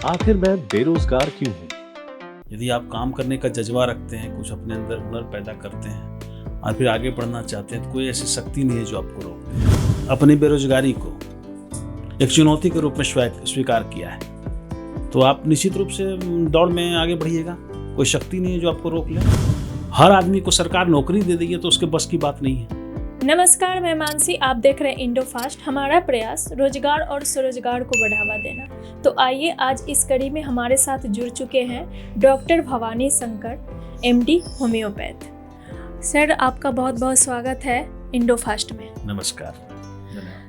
आखिर मैं बेरोजगार क्यों हूँ? यदि आप काम करने का जज्बा रखते हैं, कुछ अपने अंदर हुनर पैदा करते हैं और फिर आगे बढ़ना चाहते हैं, तो कोई ऐसी शक्ति नहीं है जो आपको रोक दे। अपनी बेरोजगारी को एक चुनौती के रूप में स्वीकार किया है तो आप निश्चित रूप से दौड़ में आगे बढ़िएगा। कोई शक्ति नहीं है जो आपको रोक ले। हर आदमी को सरकार नौकरी दे देगी तो उसके बस की बात नहीं है। नमस्कार, मैं मानसी, आप देख रहे हैं इंडो फास्ट। हमारा प्रयास रोजगार और स्वरोजगार को बढ़ावा देना। तो आइए, आज इस कड़ी में हमारे साथ जुड़ चुके हैं doctor Bhavani Shankar, MD homeopath. Sir, आपका बहुत बहुत स्वागत है इंडो फास्ट में। नमस्कार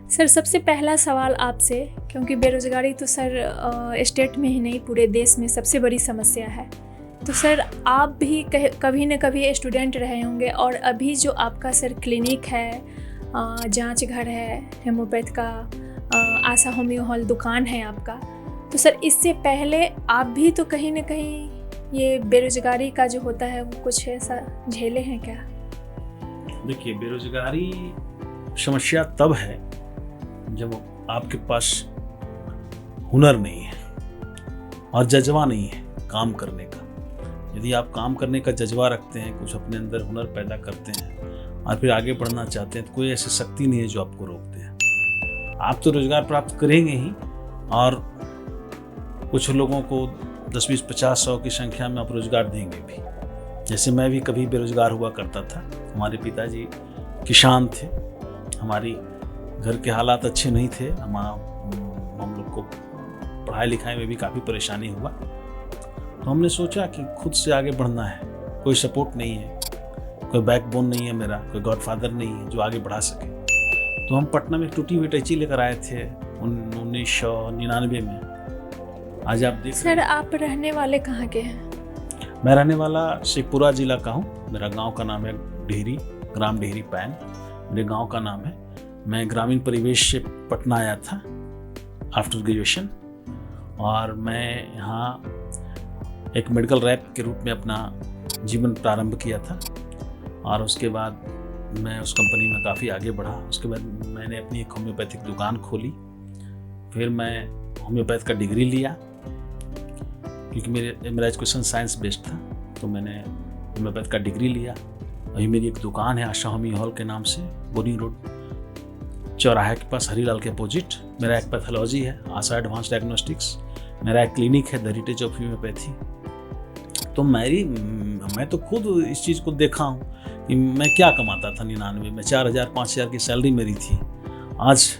सर, सबसे पहला सवाल आपसे, क्योंकि बेरोजगारी तो सर स्टेट में ही नहीं पूरे देश में सबसे बड़ी समस्या है। तो सर, आप भी कभी न कभी स्टूडेंट रहे होंगे और अभी जो आपका सर क्लिनिक है, जांच घर है, होम्योपैथ का आशा होम्यो हॉल दुकान है आपका, तो सर इससे पहले आप भी तो कहीं न कहीं ये बेरोजगारी का जो होता है वो कुछ ऐसा झेले हैं क्या? देखिए, बेरोजगारी समस्या तब है जब आपके पास हुनर नहीं है और जज्बा नहीं है काम करने का। यदि आप काम करने का जज्बा रखते हैं, कुछ अपने अंदर हुनर पैदा करते हैं और फिर आगे बढ़ना चाहते हैं, तो कोई ऐसी शक्ति नहीं है जो आपको रोक दे। आप तो रोजगार प्राप्त करेंगे ही, और कुछ लोगों को 10, 20, 50, 100 की संख्या में आप रोजगार देंगे भी। जैसे मैं भी कभी बेरोजगार हुआ करता था। हमारे पिताजी किसान थे, हमारी घर के हालात अच्छे नहीं थे, हम लोग को पढ़ाई लिखाई में भी काफ़ी परेशानी हुआ। तो हमने सोचा कि खुद से आगे बढ़ना है। कोई सपोर्ट नहीं है, कोई बैकबोन नहीं है मेरा, कोई गॉडफादर नहीं है जो आगे बढ़ा सके। तो हम पटना में एक टूटी हुई टैची लेकर आए थे 1999 में। आज आप देख सर, आप रहने वाले कहाँ के हैं? मैं रहने वाला शेखपुरा जिला का हूँ। मेरा गांव का नाम है डेहरी, ग्राम डेहरी पैन मेरे गांव का नाम है। मैं ग्रामीण परिवेश से पटना आया था आफ्टर ग्रेजुएशन, और मैं यहाँ एक मेडिकल रैप के रूप में अपना जीवन प्रारंभ किया था। और उसके बाद मैं उस कंपनी में काफ़ी आगे बढ़ा। उसके बाद मैंने अपनी एक होम्योपैथिक दुकान खोली। फिर मैं होम्योपैथ का डिग्री लिया, क्योंकि मेरा एजुकेशन साइंस बेस्ड था, तो मैंने होम्योपैथ का डिग्री लिया। अभी मेरी एक दुकान है आशा होम्यो हॉल के नाम से, बोरिंग रोड चौराहे के पास, हरीलाल के अपोजिट। मेरा एक पैथोलॉजी है, आशा एडवांस डायग्नोस्टिक्स। मेरा एक क्लिनिक है, द हेरिटेज ऑफ होम्योपैथी। तो मैं तो खुद इस चीज़ को देखा हूँ कि मैं क्या कमाता था 99 में। 4,000 5,000 की सैलरी मेरी थी। आज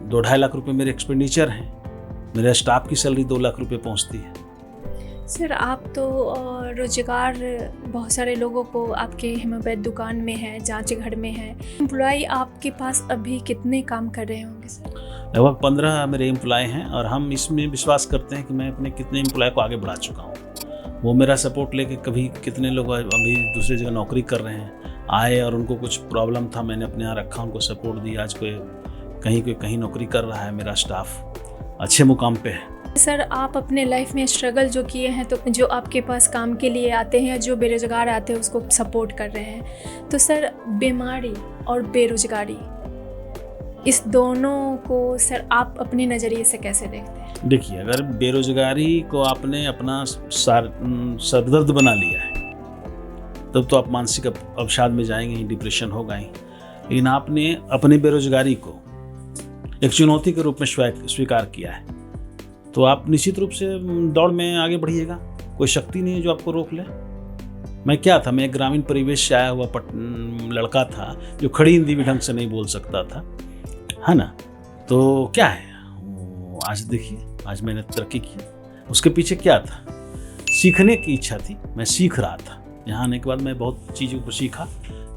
2-2.5 लाख रुपए मेरे एक्सपेंडिचर हैं। मेरे स्टाफ की सैलरी 2 लाख रुपए पहुँचती है। सर, आप तो रोजगार बहुत सारे लोगों को आपके होम्योपैथ दुकान में है, जांच घर में है। एम्प्लॉय आपके पास अभी कितने काम कर रहे होंगे सर? लगभग 15 मेरे एम्प्लॉय हैं, और हम इसमें विश्वास करते हैं कि मैं अपने कितने एम्प्लॉय को आगे बढ़ा चुका हूँ। वो मेरा सपोर्ट लेके, कभी कितने लोग अभी दूसरी जगह नौकरी कर रहे हैं, आए और उनको कुछ प्रॉब्लम था, मैंने अपने यहाँ रखा, उनको सपोर्ट दिया। आज कोई कहीं नौकरी कर रहा है, मेरा स्टाफ अच्छे मुकाम पे है। सर, आप अपने लाइफ में स्ट्रगल जो किए हैं, तो जो आपके पास काम के लिए आते हैं, जो बेरोजगार आते हैं, उसको सपोर्ट कर रहे हैं, तो सर बीमारी और बेरोजगारी, इस दोनों को सर आप अपने नज़रिए से कैसे देखते हैं? देखिए, अगर बेरोजगारी को आपने अपना सरदर्द बना लिया है, तब तो आप मानसिक अवसाद में जाएंगे, डिप्रेशन होगा ही। लेकिन आपने अपनी बेरोजगारी को एक चुनौती के रूप में स्वीकार किया है, तो आप निश्चित रूप से दौड़ में आगे बढ़िएगा। कोई शक्ति नहीं है जो आपको रोक ले। मैं क्या था, मैं एक ग्रामीण परिवेश से आया हुआ लड़का था जो खड़ी हिंदी भी ढंग से नहीं बोल सकता था, है ना। तो क्या है, आज देखिए, आज मैंने तरक्की की। उसके पीछे क्या था? सीखने की इच्छा थी। मैं सीख रहा था। यहाँ आने के बाद मैं बहुत चीज़ों को सीखा।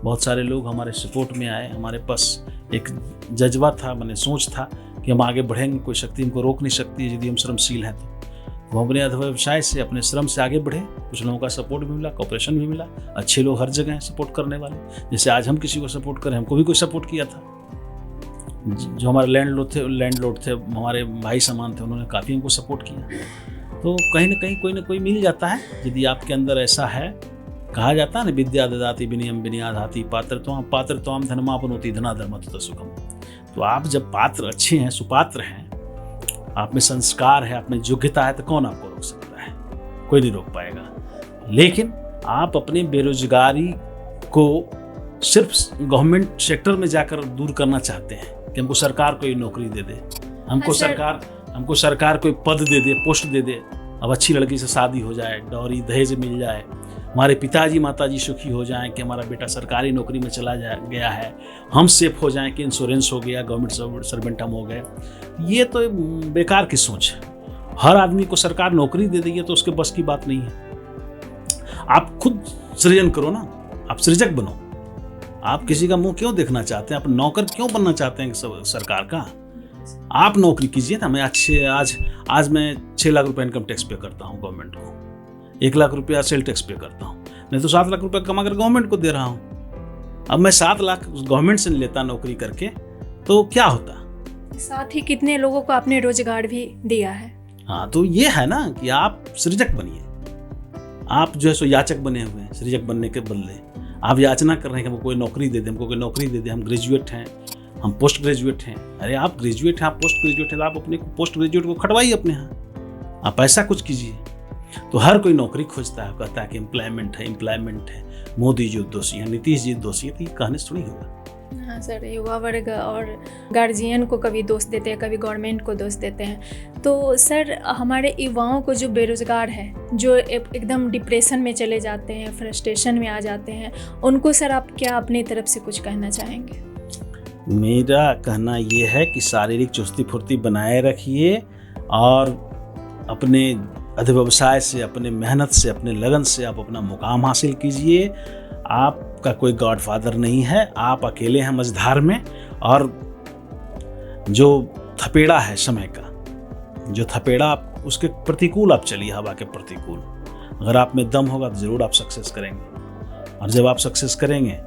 बहुत सारे लोग हमारे सपोर्ट में आए। हमारे पास एक जज्बा था, मैंने सोच था कि हम आगे बढ़ेंगे, कोई शक्ति हमको रोक नहीं सकती यदि हम श्रमशील हैं। तो हम अपने व्यवसाय से, अपने श्रम से आगे बढ़े। कुछ लोगों का सपोर्ट भी मिला, कोऑपरेशन भी मिला। अच्छे लोग हर जगह हैं सपोर्ट करने वाले। जैसे आज हम किसी को सपोर्ट करें, हमको भी कोई सपोर्ट किया था। जो हमारे लैंडलॉर्ड थे, हमारे भाई समान थे, उन्होंने काफ़ी हमको सपोर्ट किया। तो कहीं ना कहीं कोई ना कोई मिल जाता है यदि आपके अंदर ऐसा है। कहा जाता है ना, विद्या ददाति विनयम विनयाधाति पात्रत्वाम धनमापनोति धनाधर्मतः सुखम। तो आप जब पात्र अच्छे हैं, सुपात्र हैं, आप में संस्कार है, आप में योग्यता है, तो कौन आपको रोक सकता है? कोई नहीं रोक पाएगा। लेकिन आप अपनी बेरोजगारी को सिर्फ गवर्नमेंट सेक्टर में जाकर दूर करना चाहते हैं कि हमको सरकार कोई नौकरी दे दे, हमको सरकार कोई पद दे दे, पोस्ट दे दे, अब अच्छी लड़की से शादी हो जाए, डॉरी दहेज मिल जाए, हमारे पिताजी माताजी सुखी हो जाएं कि हमारा बेटा सरकारी नौकरी में चला गया है, हम सेफ हो जाएं कि इंश्योरेंस हो गया, गवर्नमेंट सर्वेंट हम हो गए। ये तो बेकार की सोच है। हर आदमी को सरकार नौकरी दे देगी तो उसके बस की बात नहीं है। आप खुद सृजन करो ना, आप सृजक बनो। आप किसी का मुंह क्यों देखना चाहते हैं? आप नौकर क्यों बनना चाहते हैं सरकार का? आप नौकरी कीजिए ना। मैं आज मैं 6 लाख रुपए इनकम टैक्स पे करता हूँ गवर्नमेंट को, 1 लाख रुपया सेल टैक्स पे करता हूँ, नहीं तो 7 लाख रुपया कमा कर गवर्नमेंट को दे रहा हूँ। अब मैं 7 लाख गवर्नमेंट से लेता नौकरी करके तो क्या होता? साथ ही कितने लोगों को आपने रोजगार भी दिया है। हाँ, तो ये है ना कि आप सृजक बनिए। आप जो है सो याचक बने हुए हैं। सृजक बनने के बदले आप याचना कर रहे हैं कि हमको कोई नौकरी दे दे, हमको कोई नौकरी दे दे, हम ग्रेजुएट हैं, हम पोस्ट ग्रेजुएट हैं। अरे आप ग्रेजुएट हैं, आप पोस्ट ग्रेजुएट हैं, तो आप अपने पोस्ट ग्रेजुएट को खटवाइए अपने यहाँ, आप ऐसा कुछ कीजिए। तो हर कोई नौकरी खोजता है, कहता है कि एम्प्लॉयमेंट है, मोदी जी दोषी है, नीतीश जी दोषी है। तो ये कहने से थोड़ी होगा। हाँ सर, युवा वर्ग और गार्जियन को कभी दोष देते हैं, कभी गवर्नमेंट को दोष देते हैं। तो सर, हमारे युवाओं को जो बेरोजगार है, जो एकदम डिप्रेशन में चले जाते हैं, फ्रस्ट्रेशन में आ जाते हैं, उनको सर आप क्या अपनी तरफ से कुछ कहना चाहेंगे? मेरा कहना ये है कि शारीरिक चुस्ती फुर्ती बनाए रखिए और अपने व्यवसाय से, अपने मेहनत से, अपने लगन से आप अपना मुकाम हासिल कीजिए। आपका कोई गॉडफादर नहीं है, आप अकेले हैं मझधार में। और जो थपेड़ा है समय का, जो थपेड़ा, उसके प्रतिकूल आप चलिए, हवा के प्रतिकूल। अगर आप में दम होगा तो ज़रूर आप सक्सेस करेंगे, और जब आप सक्सेस करेंगे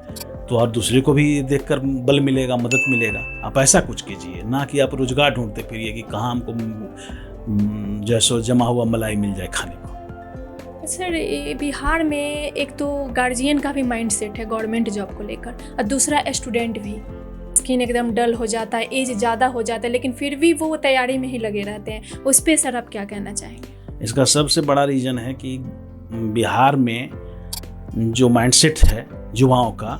तो और दूसरे को भी देखकर बल मिलेगा, मदद मिलेगा। आप ऐसा कुछ कीजिए, ना कि आप रोजगार ढूंढते फिरिए कि कहाँ हमको जैसो जमा हुआ मलाई मिल जाए खाने को। सर, बिहार में एक तो गार्जियन का भी माइंडसेट है गवर्नमेंट जॉब को लेकर, और दूसरा स्टूडेंट भी। स्किन एकदम डल हो जाता है, एज ज़्यादा हो जाता है, लेकिन फिर भी वो तैयारी में ही लगे रहते हैं। उस पर सर आप क्या कहना चाहेंगे? इसका सबसे बड़ा रीज़न है कि बिहार में जो माइंडसेट है युवाओं का,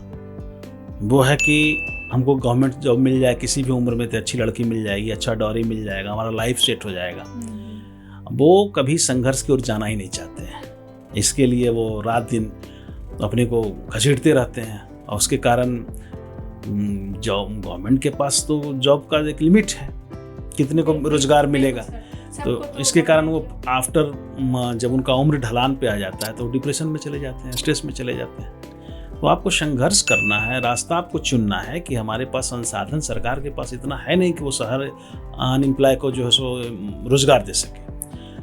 वो है कि हमको गवर्नमेंट जॉब मिल जाए, किसी भी उम्र में तो अच्छी लड़की मिल जाएगी, अच्छा डॉरी मिल जाएगा, हमारा लाइफ सेट हो जाएगा। वो कभी संघर्ष की ओर जाना ही नहीं चाहते हैं। इसके लिए वो रात दिन अपने को घसीटते रहते हैं, और उसके कारण जॉब, गवर्नमेंट के पास तो जॉब का एक लिमिट है, कितने को रोजगार मिलेगा। तो इसके कारण वो आफ्टर, जब उनका उम्र ढलान पे आ जाता है तो डिप्रेशन में चले जाते हैं, स्ट्रेस में चले जाते हैं। तो आपको संघर्ष करना है, रास्ता आपको चुनना है कि हमारे पास संसाधन सरकार के पास इतना है नहीं कि वो हर अनएम्प्लॉय को जो है सो रोजगार दे सके।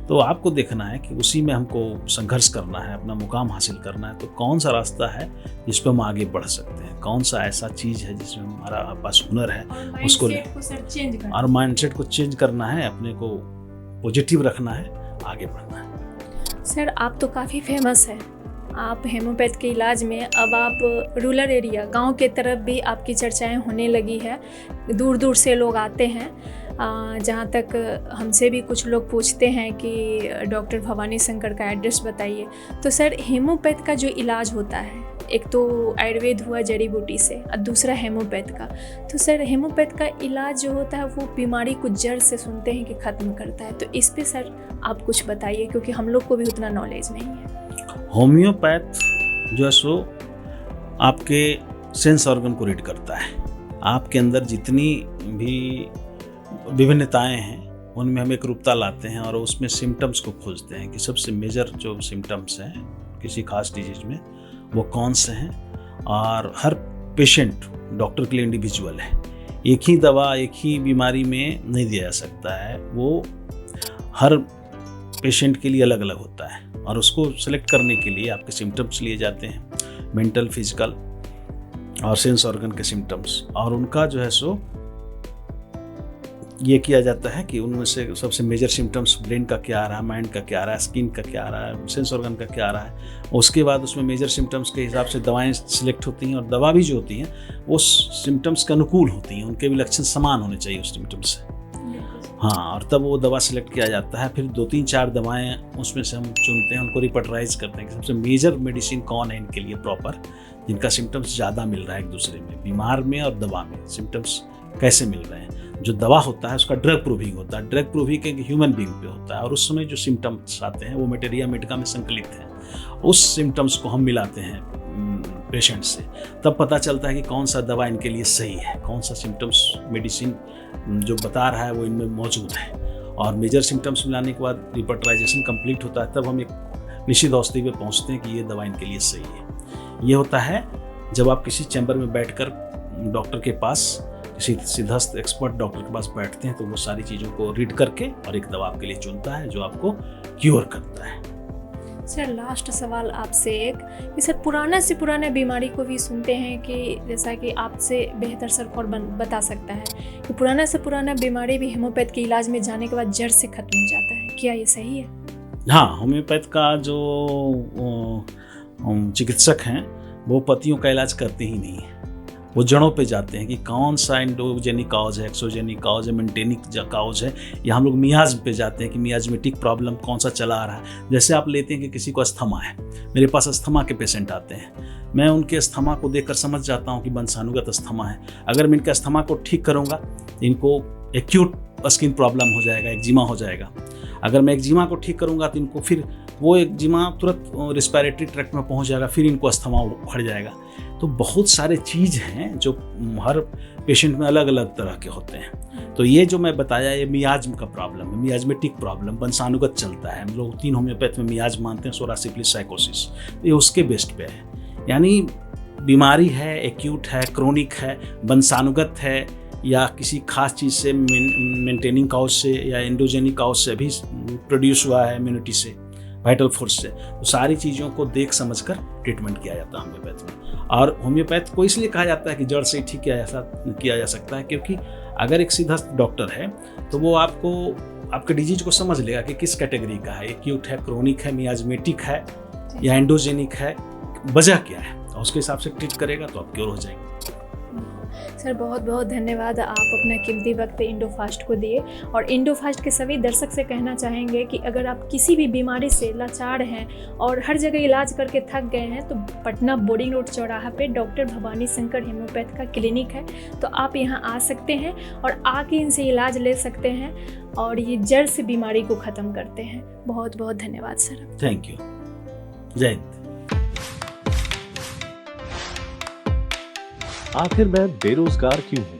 तो आपको देखना है कि उसी में हमको संघर्ष करना है, अपना मुकाम हासिल करना है। तो कौन सा रास्ता है जिस पर हम आगे बढ़ सकते हैं, कौन सा ऐसा चीज़ है जिसमें हमारा पास हुनर है, उसको ले, और माइंडसेट को चेंज करना है, अपने को पॉजिटिव रखना है, आगे बढ़ना है। सर, आप तो काफ़ी फेमस है। आप हेमोपैथ के इलाज में अब आप रूरल एरिया, गांव के तरफ भी आपकी चर्चाएं होने लगी है। दूर दूर से लोग आते हैं। जहाँ तक हमसे भी कुछ लोग पूछते हैं कि डॉक्टर भवानी शंकर का एड्रेस बताइए। तो सर, हेमोपैथ का जो इलाज होता है, एक तो आयुर्वेद हुआ जड़ी बूटी से, और दूसरा हेमोपैथ का। तो सर, हेमोपैथ का इलाज जो होता है वो बीमारी को जड़ से सुनते हैं कि ख़त्म करता है। तो इस पे सर आप कुछ बताइए, क्योंकि हम लोग को भी उतना नॉलेज नहीं है। होम्योपैथ जो है सो आपके सेंस ऑर्गन को रीड करता है। आपके अंदर जितनी भी विभिन्नताएं हैं उनमें हम एक रूपता लाते हैं, और उसमें सिम्टम्स को खोजते हैं कि सबसे मेजर जो सिम्टम्स हैं किसी खास डिजीज में वो कौन से हैं। और हर पेशेंट डॉक्टर के लिए इंडिविजुअल है, एक ही दवा एक ही बीमारी में नहीं दिया जा सकता है, वो हर पेशेंट के लिए अलग अलग होता है। और उसको सेलेक्ट करने के लिए आपके सिम्टम्स लिए जाते हैं, मेंटल, फिजिकल और सेंस ऑर्गन के सिम्टम्स, और उनका जो है सो ये किया जाता है कि उनमें से सबसे मेजर सिम्टम्स ब्रेन का क्या आ रहा है, माइंड का क्या आ रहा है, स्किन का क्या आ रहा है, सेंस ऑर्गन का क्या आ रहा है। उसके बाद उसमें मेजर सिम्टम्स के हिसाब से दवाएं सिलेक्ट होती हैं, और दवा भी जो होती हैं वो सिम्टम्स के अनुकूल होती हैं, उनके भी लक्षण समान होने चाहिए उस सिम्टम्स से। हाँ, और तब वो दवा सिलेक्ट किया जाता है। फिर 2-3-4 दवाएं उसमें से हम चुनते हैं, उनको रिपर्टराइज करते हैं कि सबसे मेजर मेडिसिन कौन है इनके लिए प्रॉपर, जिनका सिम्टम्स ज़्यादा मिल रहा है एक दूसरे में, बीमार में और दवा में सिम्टम्स कैसे मिल रहे हैं। जो दवा होता है उसका ड्रग प्रूविंग होता है, ड्रग प्रूविंग एक ह्यूमन बीइंग पे होता है, और उस समय जो सिम्टम्स आते हैं वो मटेरिया मेडिका में संकलित हैं। उस सिम्टम्स को हम मिलाते हैं पेशेंट से, तब पता चलता है कि कौन सा दवा इनके लिए सही है, कौन सा सिम्टम्स मेडिसिन जो बता रहा है वो इनमें मौजूद है। और मेजर सिम्टम्स मिलाने के बाद रिपर्टराइजेशन कंप्लीट होता है, तब हम एक निश्चित औषधि पे पहुंचते हैं कि ये दवा इनके लिए सही है। ये होता है जब आप किसी चैम्बर में बैठकर डॉक्टर के पास, किसी सिद्धस्थ एक्सपर्ट डॉक्टर के पास बैठते हैं, तो वो सारी चीज़ों को रीड करके और एक दवा आपके लिए चुनता है जो आपको क्योर करता है। सर लास्ट सवाल आपसे एक कि सर पुराना से पुराना बीमारी को भी सुनते हैं कि जैसा कि आपसे बेहतर सर कौन बता सकता है कि पुराना से पुराना बीमारी भी होम्योपैथ के इलाज में जाने के बाद जड़ से खत्म हो जाता है, क्या ये सही है? हाँ, होम्योपैथ का जो चिकित्सक हैं वो पत्तियों का इलाज करते ही नहीं है, वो जड़ों पे जाते हैं कि कौन सा एंडोजेनिक काउज है, एक्सोजेनिक काउज है, मेंटेनिक काउज है, या हम लोग मियाज पे जाते हैं कि मियाजमेटिक प्रॉब्लम कौन सा चला आ रहा है। जैसे आप लेते हैं कि किसी को अस्थमा है, मेरे पास अस्थमा के पेशेंट आते हैं, मैं उनके अस्थमा को देखकर समझ जाता हूँ कि वंशानुगत अस्थमा है। अगर मैं इनके अस्थमा को ठीक करूँगा इनको एक्यूट स्किन प्रॉब्लम हो जाएगा, एक्जिमा हो जाएगा। अगर मैं एक्जिमा को ठीक करूँगा तो इनको फिर वो एक्जिमा तुरंत रिस्पायरेटरी ट्रैक्ट में पहुँच जाएगा, फिर इनको अस्थमा उखड़ जाएगा। तो बहुत सारे चीज़ हैं जो हर पेशेंट में अलग अलग तरह के होते हैं। तो ये जो मैं बताया ये मियाज्म का प्रॉब्लम है, मियाजमेटिक प्रॉब्लम, वंशानुगत चलता है। हम लोग 3 होम्योपैथ में मियाज मानते हैं, सोरा सिफिलिस साइकोसिस, ये उसके बेस्ट पे है। यानी बीमारी है, एक्यूट है, क्रोनिक है, वंशानुगत है, या किसी खास चीज़ से मेंटेनिंग काउज से या एंडोजेनिक काउज से भी प्रोड्यूस हुआ है, इम्यूनिटी से, वाइटल फोर्स से, तो सारी चीज़ों को देख समझकर ट्रीटमेंट किया जाता है होम्योपैथ में। और होम्योपैथ को इसलिए कहा जाता है कि जड़ से ही ठीक किया जा सकता है, क्योंकि अगर एक सीधा डॉक्टर है तो वो आपको आपके डिजीज को समझ लेगा कि किस कैटेगरी का है, एक्यूट है, क्रोनिक है, मियाजमेटिक है या एंडोजेनिक है, वजह क्या है, और उसके हिसाब से ट्रीट करेगा तो आप क्योर हो जाएंगे। सर बहुत बहुत धन्यवाद, आप अपना कीमती वक्त इंडोफास्ट को दिए। और इंडोफास्ट के सभी दर्शक से कहना चाहेंगे कि अगर आप किसी भी बीमारी से लाचार हैं और हर जगह इलाज करके थक गए हैं, तो पटना बोर्डिंग रोड चौराहा पे डॉक्टर भवानी शंकर होम्योपैथ का क्लिनिक है, तो आप यहाँ आ सकते हैं और आके इनसे इलाज ले सकते हैं और ये जड़ से बीमारी को ख़त्म करते हैं। बहुत बहुत धन्यवाद सर। Thank you. जय हिंद। आखिर मैं बेरोजगार क्यों हूँ?